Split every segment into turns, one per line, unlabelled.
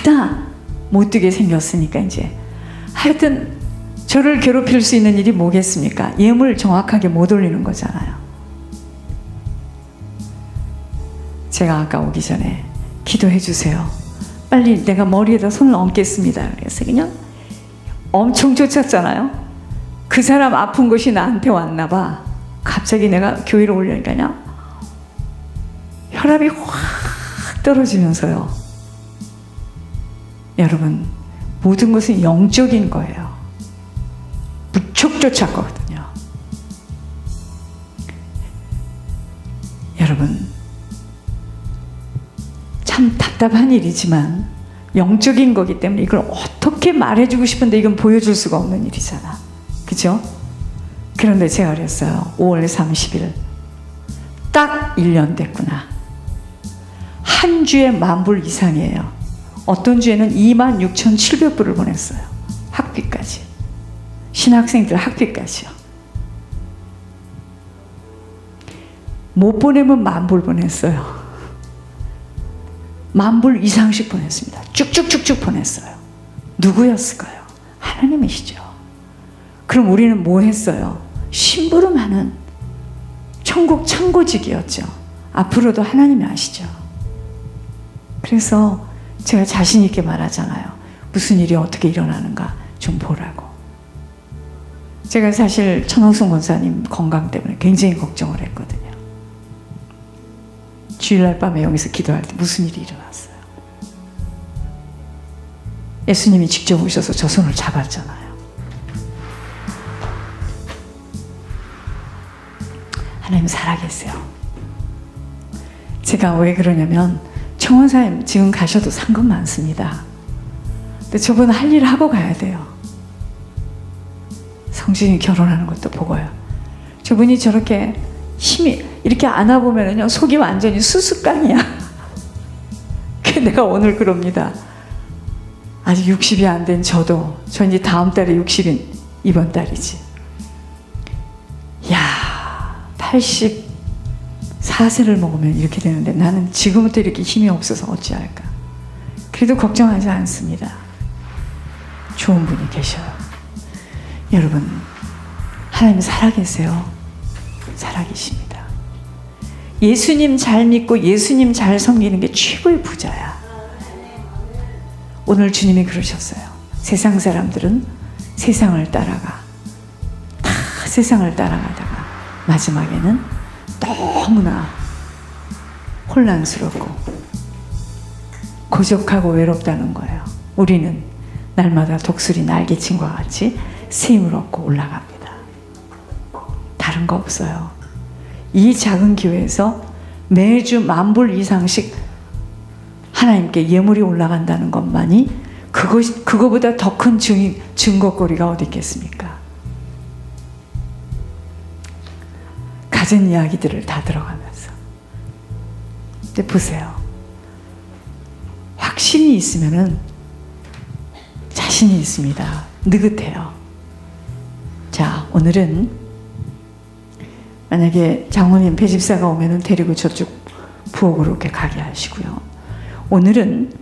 하다 못 뜨게 생겼으니까 이제 하여튼 저를 괴롭힐 수 있는 일이 뭐겠습니까? 예물 정확하게 못 올리는 거잖아요. 제가 아까 오기 전에 기도해 주세요. 빨리 내가 머리에다 손을 얹겠습니다. 그래서 그냥 엄청 쫓았잖아요. 그 사람 아픈 것이 나한테 왔나 봐. 갑자기 내가 교회로 올려니까 그냥 혈압이 확 떨어지면서요. 여러분, 모든 것은 영적인 거예요. 무척 쫓았거든요. 여러분, 참 답답한 일이지만 영적인 거기 때문에 이걸 어떻게 말해주고 싶은데 이건 보여줄 수가 없는 일이잖아. 그죠? 그런데 제가 그랬어요. 5월 30일 딱 1년 됐구나. 한 주에 10,000불 이상이에요. 어떤 주에는 26,700불을 보냈어요. 학비까지. 신학생들 학비까지요. 못 보내면 10,000불 보냈어요. 10,000불 이상씩 보냈습니다. 쭉쭉쭉쭉 보냈어요. 누구였을까요? 하나님이시죠. 그럼 우리는 뭐 했어요? 심부름하는 천국 창고직이었죠. 앞으로도 하나님이 아시죠. 그래서 제가 자신 있게 말하잖아요. 무슨 일이 어떻게 일어나는가 좀 보라고. 제가 사실 천옥순 권사님 건강 때문에 굉장히 걱정을 했거든요. 주일날 밤에 여기서 기도할 때 무슨 일이 일어났어요. 예수님이 직접 오셔서 저 손을 잡았잖아요. 하나님 살아계세요. 제가 왜 그러냐면 청원사님 지금 가셔도 상관 많습니다. 근데 저분 할 일 하고 가야 돼요. 성진이 결혼하는 것도 보고요. 저분이 저렇게 힘이 이렇게 안아보면요 속이 완전히 수수깡이야. 그게 내가 오늘 그럽니다. 아직 60이 안 된 저도 저 이제 다음 달에 60인 이번 달이지. 야 84세를 먹으면 이렇게 되는데 나는 지금부터 이렇게 힘이 없어서 어찌할까. 그래도 걱정하지 않습니다. 좋은 분이 계셔요. 여러분, 하나님 살아계세요. 살아계십니다. 예수님 잘 믿고 예수님 잘 섬기는 게 최고의 부자야. 오늘 주님이 그러셨어요. 세상 사람들은 세상을 따라가. 다 세상을 따라가다가 마지막에는 너무나 혼란스럽고 고적하고 외롭다는 거예요. 우리는 날마다 독수리 날개친과 같이 새 힘을 얻고 올라갑니다. 다른 거 없어요. 이 작은 교회에서 매주 10,000불 이상씩 하나님께 예물이 올라간다는 것만이 그거보다 더 큰 증거거리가 어디 있겠습니까? 가진 이야기들을 다 들어가면서. 근데 보세요. 확신이 있으면은 자신이 있습니다. 느긋해요. 자, 오늘은 만약에 장모님 배집사가 오면은 데리고 저쪽 부엌으로 이렇게 가게 하시고요. 오늘은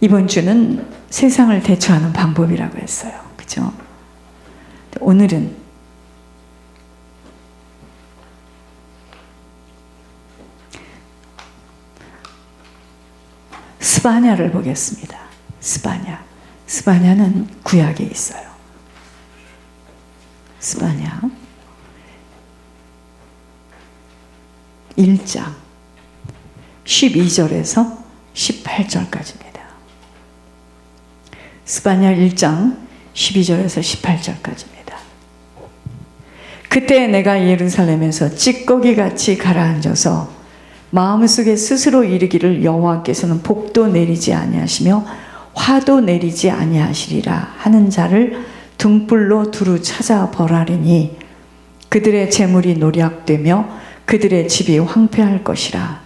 이번 주는 세상을 대처하는 방법이라고 했어요. 그죠? 오늘은 스바냐를 보겠습니다. 스바냐. 스바냐는 구약에 있어요. 스바냐 1장 12절에서 18절까지입니다. 스바냐 1장 12절에서 18절까지입니다. 그때 내가 예루살렘에서 찌꺼기같이 가라앉아서 마음속에 스스로 이르기를 여호와께서는 복도 내리지 아니하시며 화도 내리지 아니하시리라 하는 자를 등불로 두루 찾아 벌하리니 그들의 재물이 노략되며 그들의 집이 황폐할 것이라.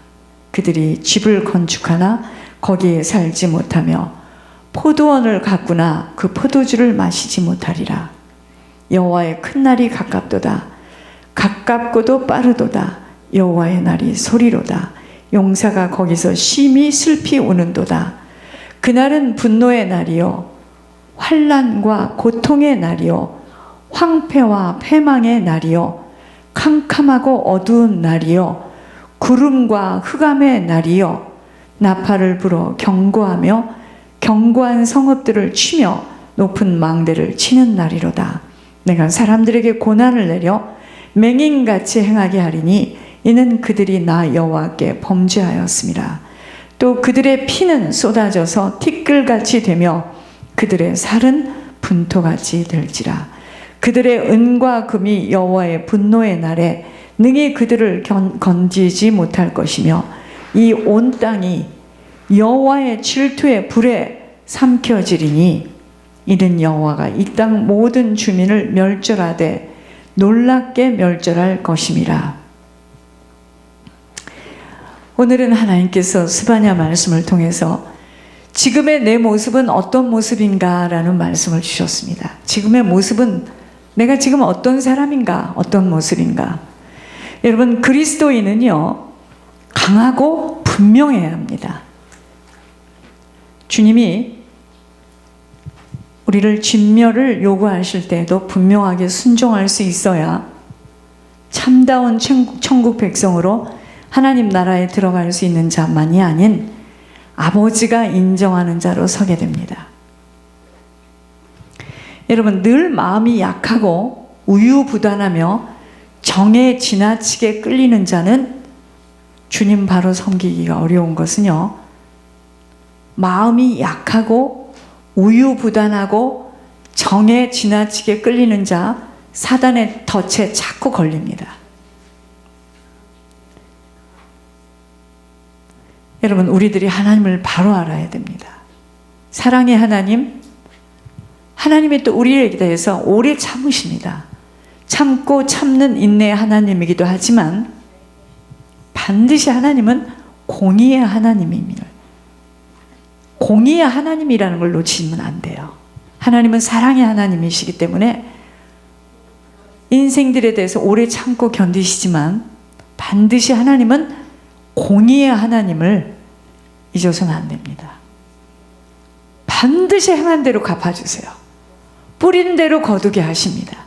그들이 집을 건축하나 거기에 살지 못하며 포도원을 가꾸나 그 포도주를 마시지 못하리라. 여호와의 큰 날이 가깝도다. 가깝고도 빠르도다. 여호와의 날이 소리로다. 용사가 거기서 심히 슬피 우는도다. 그날은 분노의 날이요 환난과 고통의 날이요 황폐와 패망의 날이요 캄캄하고 어두운 날이요 구름과 흑암의 날이요 나팔을 불어 경고하며 견고한 성읍들을 치며 높은 망대를 치는 날이로다. 내가 사람들에게 고난을 내려 맹인같이 행하게 하리니 이는 그들이 나 여호와께 범죄하였음이라. 또 그들의 피는 쏟아져서 티끌같이 되며 그들의 살은 분토같이 될지라. 그들의 은과 금이 여호와의 분노의 날에 능히 그들을 건지지 못할 것이며 이 온 땅이 여호와의 질투의 불에 삼켜지리니 이는 여호와가 이 땅 모든 주민을 멸절하되 놀랍게 멸절할 것임이라. 오늘은 하나님께서 스바냐 말씀을 통해서 지금의 내 모습은 어떤 모습인가 라는 말씀을 주셨습니다. 지금의 모습은 내가 지금 어떤 사람인가, 어떤 모습인가. 여러분, 그리스도인은요 강하고 분명해야 합니다. 주님이 우리를 진멸을 요구하실 때에도 분명하게 순종할 수 있어야 참다운 천국 백성으로 하나님 나라에 들어갈 수 있는 자만이 아닌 아버지가 인정하는 자로 서게 됩니다. 여러분, 늘 마음이 약하고 우유부단하며 정에 지나치게 끌리는 자는 주님 바로 섬기기가 어려운 것은요, 마음이 약하고 우유부단하고 정에 지나치게 끌리는 자, 사단의 덫에 자꾸 걸립니다. 여러분, 우리들이 하나님을 바로 알아야 됩니다. 사랑의 하나님, 하나님이 또 우리에게 대해서 오래 참으십니다. 참고 참는 인내의 하나님이기도 하지만 반드시 하나님은 공의의 하나님입니다. 공의의 하나님이라는 걸 놓치면 안 돼요. 하나님은 사랑의 하나님이시기 때문에 인생들에 대해서 오래 참고 견디시지만 반드시 하나님은 공의의 하나님을 잊어서는 안 됩니다. 반드시 행한 대로 갚아주세요. 뿌린 대로 거두게 하십니다.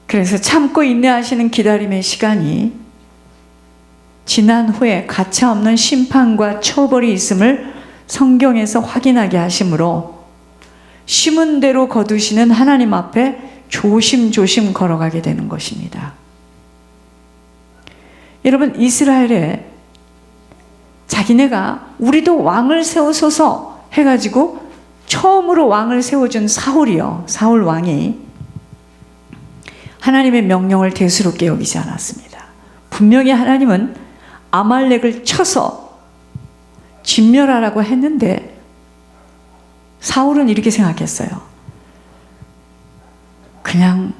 그래서 참고 인내하시는 기다림의 시간이 지난 후에 가차없는 심판과 처벌이 있음을 성경에서 확인하게 하시므로 심은 대로 거두시는 하나님 앞에 조심조심 걸어가게 되는 것입니다. 여러분, 이스라엘에 자기네가 우리도 왕을 세우소서 해가지고 처음으로 왕을 세워준 사울이요, 사울 왕이 하나님의 명령을 대수롭게 여기지 않았습니다. 분명히 하나님은 아말렉을 쳐서 진멸하라고 했는데 사울은 이렇게 생각했어요. 그냥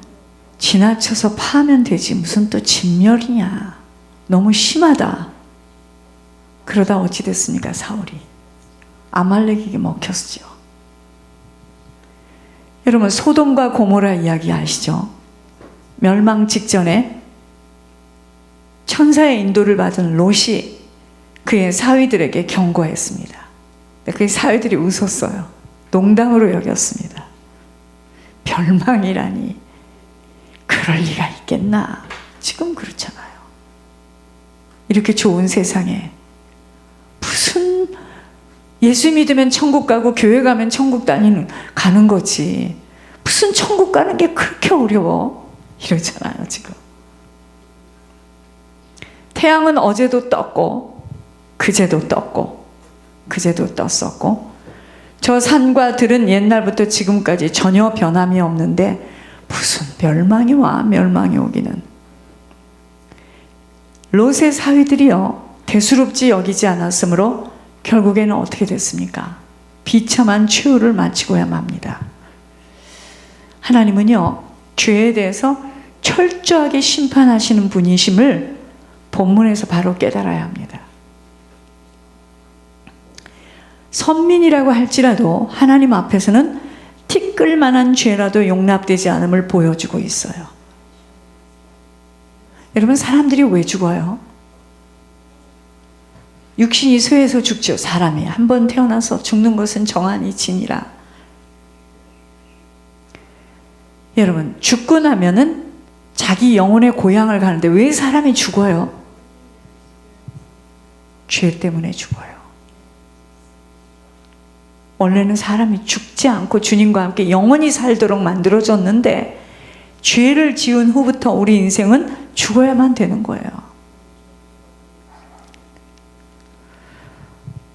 지나쳐서 파하면 되지 무슨 또 진멸이냐, 너무 심하다. 그러다 어찌 됐습니까? 사울이 아말렉에게 먹혔죠. 여러분, 소돔과 고모라 이야기 아시죠? 멸망 직전에 천사의 인도를 받은 롯이 그의 사위들에게 경고했습니다. 그의 사위들이 웃었어요. 농담으로 여겼습니다. 멸망이라니 그럴 리가 있겠나. 지금 그렇잖아요. 이렇게 좋은 세상에 무슨 예수 믿으면 천국 가고 교회 가면 천국 가는 거지 무슨 천국 가는 게 그렇게 어려워 이러잖아요. 지금 태양은 어제도 떴고 그제도 떴고 그제도 떴었고 저 산과 들은 옛날부터 지금까지 전혀 변함이 없는데 무슨 멸망이 와. 멸망이 오기는. 롯의 사위들이요 대수롭지 여기지 않았으므로 결국에는 어떻게 됐습니까? 비참한 최후를 마치고야 맙니다. 하나님은요 죄에 대해서 철저하게 심판하시는 분이심을 본문에서 바로 깨달아야 합니다. 선민이라고 할지라도 하나님 앞에서는 티끌만한 죄라도 용납되지 않음을 보여주고 있어요. 여러분, 사람들이 왜 죽어요? 육신이 쇠해서 죽죠. 사람이 한 번 태어나서 죽는 것은 정한이 지니라. 여러분, 죽고 나면은 자기 영혼의 고향을 가는데 왜 사람이 죽어요? 죄 때문에 죽어요. 원래는 사람이 죽지 않고 주님과 함께 영원히 살도록 만들어졌는데 죄를 지은 후부터 우리 인생은 죽어야만 되는 거예요.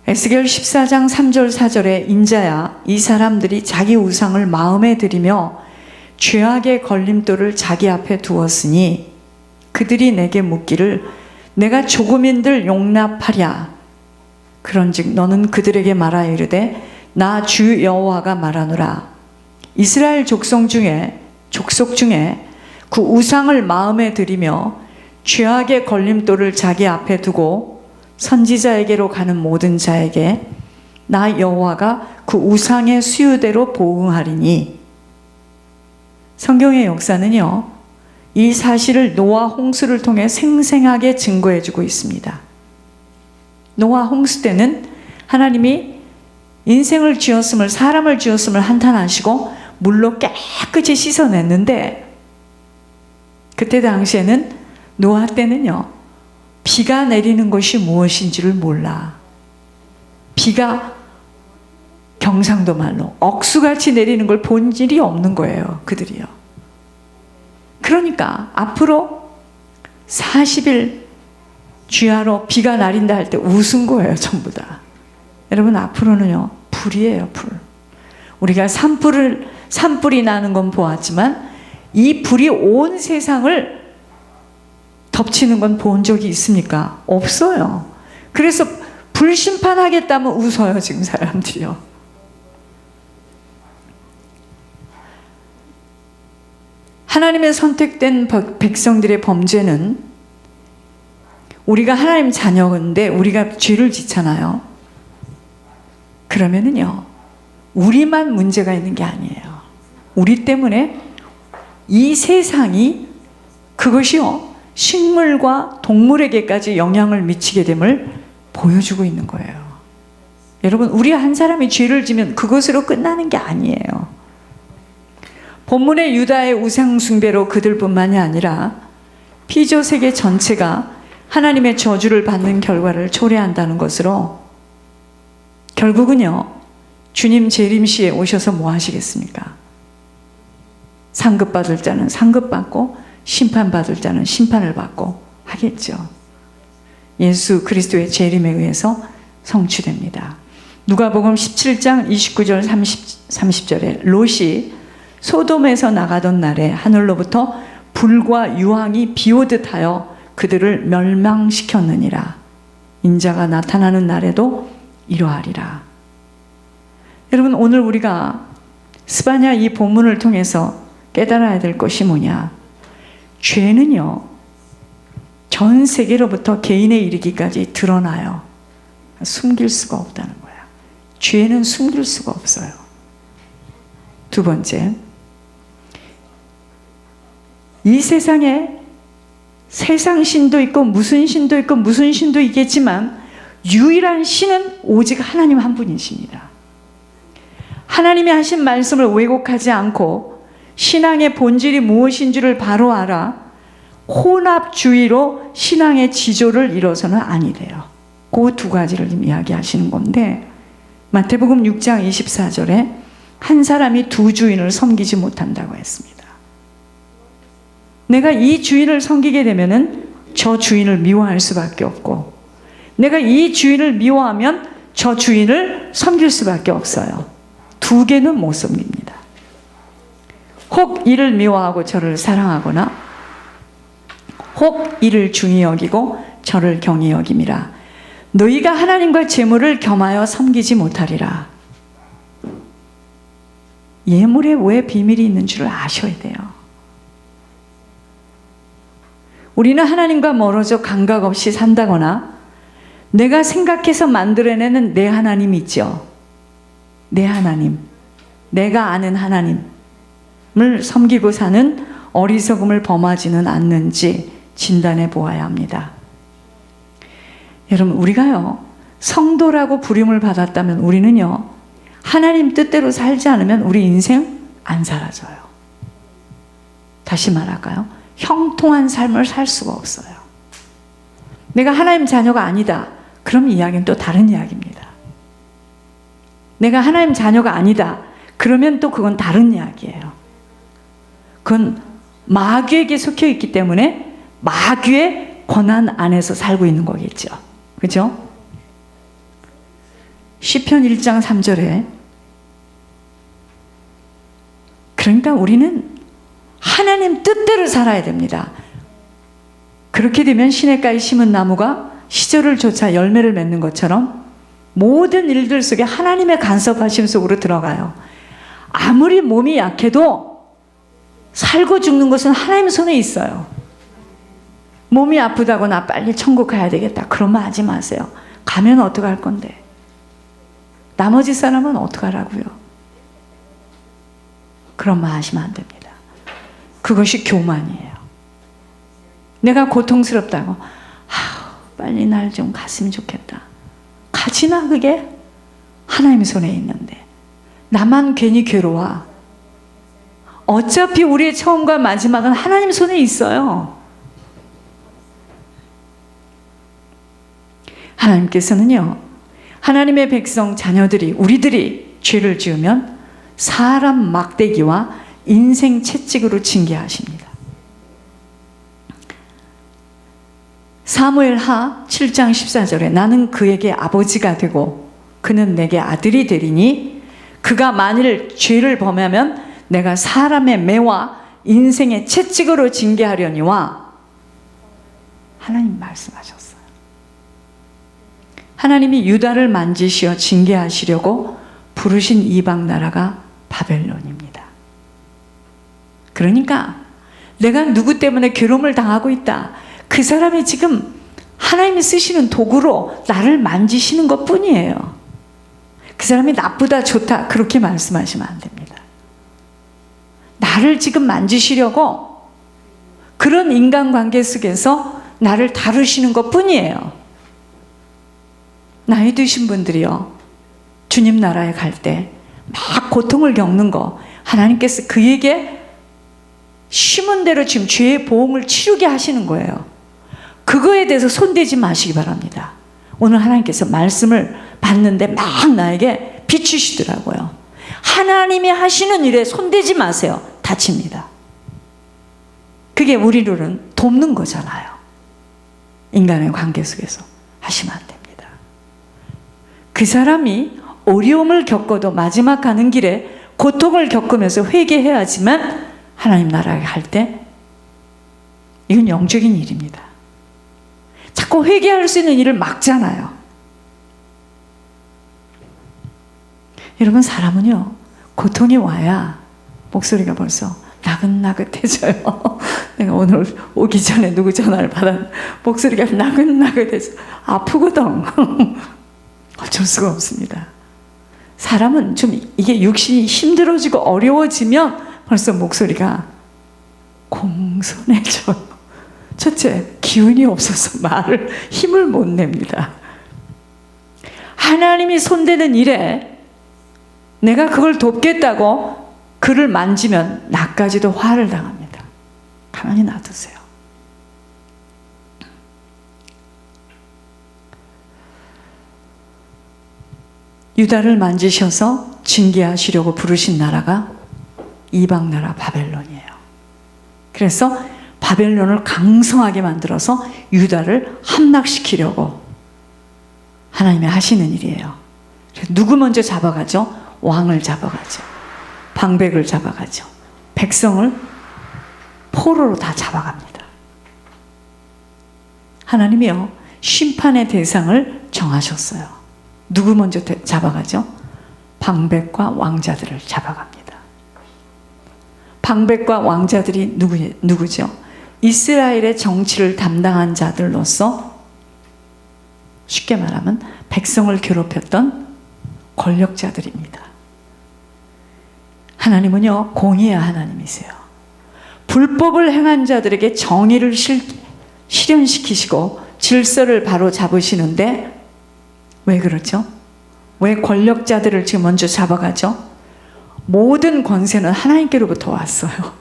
에스겔 14장 3절 4절에 인자야, 이 사람들이 자기 우상을 마음에 들이며 죄악의 걸림돌을 자기 앞에 두었으니 그들이 내게 묻기를 내가 조금인들 용납하랴. 그런즉 너는 그들에게 말하여 이르되 나 주 여호와가 말하노라. 이스라엘 족속 중에 그 우상을 마음에 들이며 죄악의 걸림돌을 자기 앞에 두고 선지자에게로 가는 모든 자에게 나 여호와가 그 우상의 수유대로 보응하리니. 성경의 역사는요, 이 사실을 노아 홍수를 통해 생생하게 증거해 주고 있습니다. 노아 홍수 때는 하나님이 인생을 지었음을, 사람을 지었음을 한탄하시고 물로 깨끗이 씻어냈는데, 그때 당시에는, 노아 때는요, 비가 내리는 것이 무엇인지를 몰라. 비가 경상도 말로 억수같이 내리는 걸 본 일이 없는 거예요, 그들이요. 그러니까 앞으로 40일 주야로 비가 내린다 할 때 웃은 거예요, 전부 다. 여러분, 앞으로는요, 불이에요, 불. 우리가 산불이 나는 건 보았지만 이 불이 온 세상을 덮치는 건 본 적이 있습니까? 없어요. 그래서 불심판하겠다면 웃어요, 지금 사람들이요. 하나님의 선택된 백성들의 범죄는, 우리가 하나님 자녀인데 우리가 죄를 짓잖아요. 그러면은요, 우리만 문제가 있는 게 아니에요. 우리 때문에 이 세상이, 그것이요, 식물과 동물에게까지 영향을 미치게 됨을 보여주고 있는 거예요. 여러분, 우리 한 사람이 죄를 지면 그것으로 끝나는 게 아니에요. 본문의 유다의 우상 숭배로 그들뿐만이 아니라 피조 세계 전체가 하나님의 저주를 받는 결과를 초래한다는 것으로, 결국은요, 주님 재림시에 오셔서 뭐 하시겠습니까? 상급받을 자는 상급받고 심판받을 자는 심판을 받고 하겠죠. 예수 그리스도의 재림에 의해서 성취됩니다. 누가복음 17장 29절 30절에 롯이 소돔에서 나가던 날에 하늘로부터 불과 유황이 비오듯 하여 그들을 멸망시켰느니라. 인자가 나타나는 날에도 이러하리라. 여러분, 오늘 우리가 스바냐 이 본문을 통해서 깨달아야 될 것이 뭐냐? 죄는요, 전 세계로부터 개인에 이르기까지 드러나요. 숨길 수가 없다는 거야. 죄는 숨길 수가 없어요. 두 번째, 이 세상에 세상 신도 있고 무슨 신도 있고 무슨 신도 있겠지만 유일한 신은 오직 하나님 한 분이십니다. 하나님이 하신 말씀을 왜곡하지 않고 신앙의 본질이 무엇인지를 바로 알아 혼합주의로 신앙의 지조를 이뤄서는 아니래요. 그 두 가지를 이야기하시는 건데, 마태복음 6장 24절에 한 사람이 두 주인을 섬기지 못한다고 했습니다. 내가 이 주인을 섬기게 되면은 저 주인을 미워할 수밖에 없고, 내가 이 주인을 미워하면 저 주인을 섬길 수밖에 없어요. 두 개는 못 섬깁니다. 혹 이를 미워하고 저를 사랑하거나 혹 이를 중히 여기고 저를 경히 여김이라. 너희가 하나님과 재물을 겸하여 섬기지 못하리라. 예물에 왜 비밀이 있는 줄을 아셔야 돼요. 우리는 하나님과 멀어져 감각 없이 산다거나 내가 생각해서 만들어내는 내 하나님 있죠. 내 하나님, 내가 아는 하나님을 섬기고 사는 어리석음을 범하지는 않는지 진단해 보아야 합니다. 여러분, 우리가요, 성도라고 부름을 받았다면 우리는요, 하나님 뜻대로 살지 않으면 우리 인생 안 사라져요. 다시 말할까요? 형통한 삶을 살 수가 없어요. 내가 하나님 자녀가 아니다. 그럼 이야기는 또 다른 이야기입니다. 내가 하나님 자녀가 아니다. 그러면 또 그건 다른 이야기예요. 그건 마귀에게 속해 있기 때문에 마귀의 권한 안에서 살고 있는 거겠죠. 그죠? 시편 1장 3절에 그러니까 우리는 하나님 뜻대로 살아야 됩니다. 그렇게 되면 시냇가에 심은 나무가 시절을 쫓아 열매를 맺는 것처럼 모든 일들 속에 하나님의 간섭하심 속으로 들어가요. 아무리 몸이 약해도 살고 죽는 것은 하나님 손에 있어요. 몸이 아프다고 나 빨리 천국 가야 되겠다. 그런 말 하지 마세요. 가면 어떡할 건데? 나머지 사람은 어떡하라고요? 그런 말 하시면 안 됩니다. 그것이 교만이에요. 내가 고통스럽다고 빨리 날 좀 갔으면 좋겠다. 가지나 그게? 하나님 손에 있는데 나만 괜히 괴로워. 어차피 우리의 처음과 마지막은 하나님 손에 있어요. 하나님께서는요, 하나님의 백성 자녀들이 우리들이 죄를 지으면 사람 막대기와 인생 채찍으로 징계하십니다. 사무엘하 7장 14절에 나는 그에게 아버지가 되고 그는 내게 아들이 되리니 그가 만일 죄를 범하면 내가 사람의 매와 인생의 채찍으로 징계하려니와 하나님 말씀하셨어요. 하나님이 유다를 만지시어 징계하시려고 부르신 이방 나라가 바벨론입니다. 그러니까 내가 누구 때문에 괴로움을 당하고 있다. 그 사람이 지금 하나님이 쓰시는 도구로 나를 만지시는 것 뿐이에요. 그 사람이 나쁘다 좋다 그렇게 말씀하시면 안 됩니다. 나를 지금 만지시려고 그런 인간관계 속에서 나를 다루시는 것 뿐이에요. 나이 드신 분들이요, 주님 나라에 갈 때 막 고통을 겪는 거 하나님께서 그에게 심은 대로 지금 죄의 보응을 치르게 하시는 거예요. 그거에 대해서 손대지 마시기 바랍니다. 오늘 하나님께서 말씀을 받는데 막 나에게 비추시더라고요. 하나님이 하시는 일에 손대지 마세요. 다칩니다. 그게 우리로는 돕는 거잖아요. 인간의 관계 속에서 하시면 안 됩니다. 그 사람이 어려움을 겪어도 마지막 가는 길에 고통을 겪으면서 회개해야지만 하나님 나라에 갈 때 이건 영적인 일입니다. 자꾸 회개할 수 있는 일을 막잖아요. 여러분, 사람은요, 고통이 와야 목소리가 벌써 나긋나긋해져요. 내가 오늘 오기 전에 누구 전화를 받았는데 목소리가 나긋나긋해서 아프거든. 어쩔 수가 없습니다. 사람은 좀 이게 육신이 힘들어지고 어려워지면 벌써 목소리가 공손해져요. 첫째, 기운이 없어서 말을 힘을 못 냅니다. 하나님이 손대는 일에 내가 그걸 돕겠다고 그를 만지면 나까지도 화를 당합니다. 가만히 놔두세요. 유다를 만지셔서 징계하시려고 부르신 나라가 이방 나라 바벨론이에요. 그래서 바벨론을 강성하게 만들어서 유다를 함락시키려고 하나님이 하시는 일이에요. 누구 먼저 잡아가죠? 왕을 잡아가죠. 방백을 잡아가죠. 백성을 포로로 다 잡아갑니다. 하나님이요, 심판의 대상을 정하셨어요. 누구 먼저 잡아가죠? 방백과 왕자들을 잡아갑니다. 방백과 왕자들이 누구죠? 이스라엘의 정치를 담당한 자들로서 쉽게 말하면 백성을 괴롭혔던 권력자들입니다. 하나님은요, 공의의 하나님이세요. 불법을 행한 자들에게 정의를 실현시키시고 질서를 바로 잡으시는데 왜 그렇죠? 왜 권력자들을 지금 먼저 잡아가죠? 모든 권세는 하나님께로부터 왔어요.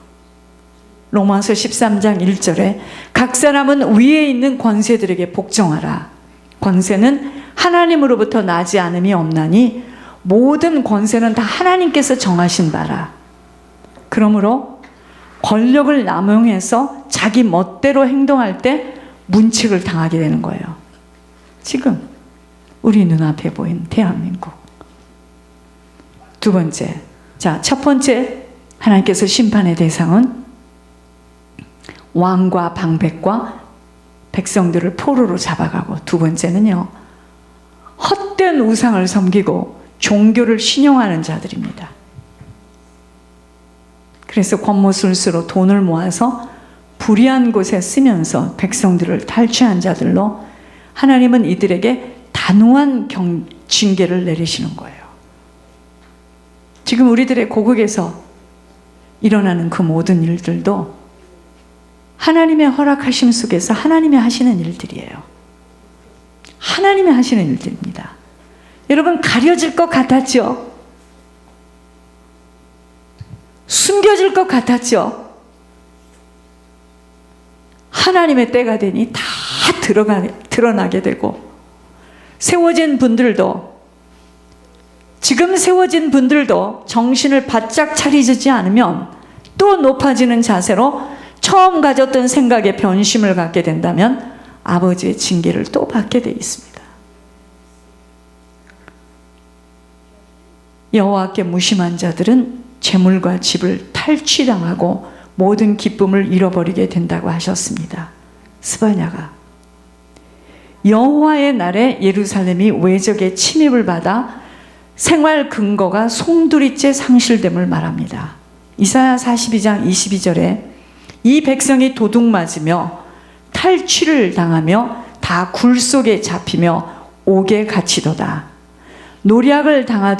로마서 13장 1절에 각 사람은 위에 있는 권세들에게 복종하라. 권세는 하나님으로부터 나지 않음이 없나니 모든 권세는 다 하나님께서 정하신 바라. 그러므로 권력을 남용해서 자기 멋대로 행동할 때 문책을 당하게 되는 거예요. 지금 우리 눈앞에 보인 대한민국. 두 번째, 첫 번째 하나님께서 심판의 대상은 왕과 방백과 백성들을 포로로 잡아가고, 두 번째는요, 헛된 우상을 섬기고 종교를 신용하는 자들입니다. 그래서 권모술수로 돈을 모아서 불의한 곳에 쓰면서 백성들을 탈취한 자들로 하나님은 이들에게 단호한 징계를 내리시는 거예요. 지금 우리들의 고국에서 일어나는 그 모든 일들도 하나님의 허락하심 속에서 하나님이 하시는 일들이에요. 하나님이 하시는 일들입니다. 여러분, 가려질 것 같았죠? 숨겨질 것 같았죠? 하나님의 때가 되니 다 드러나게 되고, 세워진 분들도, 지금 세워진 분들도 정신을 바짝 차리지 않으면 또 높아지는 자세로 처음 가졌던 생각에 변심을 갖게 된다면 아버지의 징계를 또 받게 되어 있습니다. 여호와께 무심한 자들은 재물과 집을 탈취당하고 모든 기쁨을 잃어버리게 된다고 하셨습니다. 스바냐가 여호와의 날에 예루살렘이 외적의 침입을 받아 생활 근거가 송두리째 상실됨을 말합니다. 이사야 42장 22절에 이 백성이 도둑 맞으며 탈취를 당하며 다 굴 속에 잡히며 옥에 갇히도다. 노략을 당하되